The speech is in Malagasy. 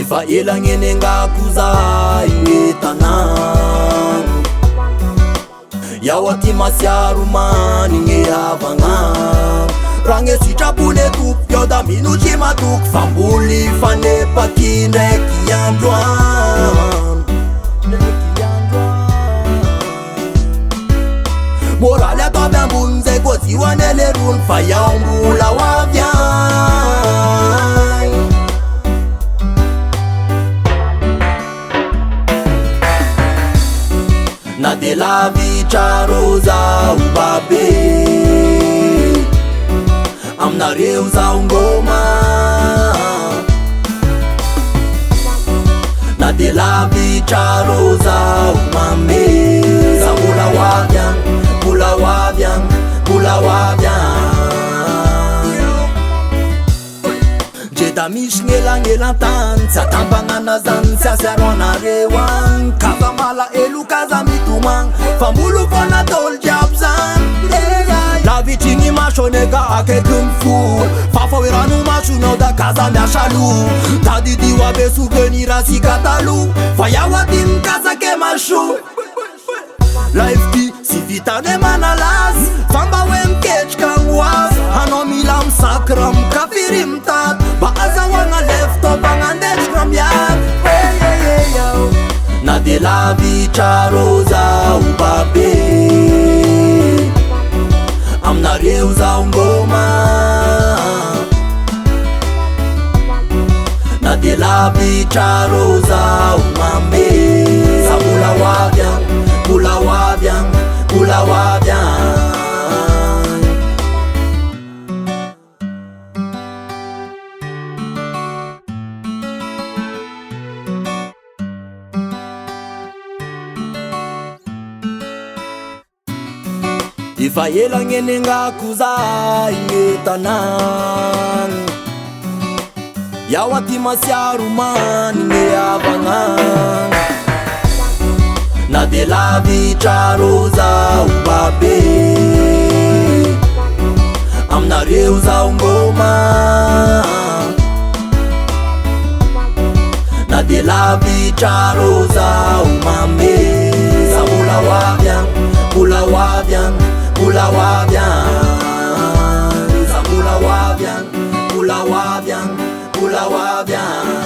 Efa ela ngene ngakuzay ngetanang Yawa ti masiaro mani nge avagna Range sitrapone tok Yao da minuty matok Famboly fanepaky ndraiky androan Moraly ataovy ambony zay koa zioane le rony Fa iaho mbola ho avy agny Na de lavitra rô zaho babe Aminareo zaho ngoma Na de lavitra rô zaho mame Zaho mbola ho avy agny Mbola ho avy agny Mbola ho avy agny Dre da misy gn'elangelantany Tsy atampagnana zany tsy asiaro anareo agny Kaza malaelo kaza mitomagny Fa mbolo fô nataolo jiaby zany Lavitry igny maso neka akaiky mifoha Fa fa hoe ranomasonao da kaza miasa lo Da didio abe souvenir asika taloha Fa iaho aty mikazake maso Life ty sy vitane manalazy Fa mba hoe miketrika hoazy Hanao mila misakra mikafiry mitady Mba azahoagna lefitop agnandesitra miady Na de lavitra rô zaho babe Aminareo zaho ngoma Na de lavitra rô zaho mame Zaho mbola ho avy agny Mbola ho avy agny Mbola ho avy agny Efa ela ngene ngakuzay ngetanang Yawa ti masiaro mani nge avagna Na de lavitra rô zaho babe Aminareo zaho ngoma Na de lavitra rô zaho mame Zaho mbola ho avy agny Mbola ho avy agny Mbola ho avy agny Zaho mbola ho avy agny Mbola ho avy agny Mbola ho avy agny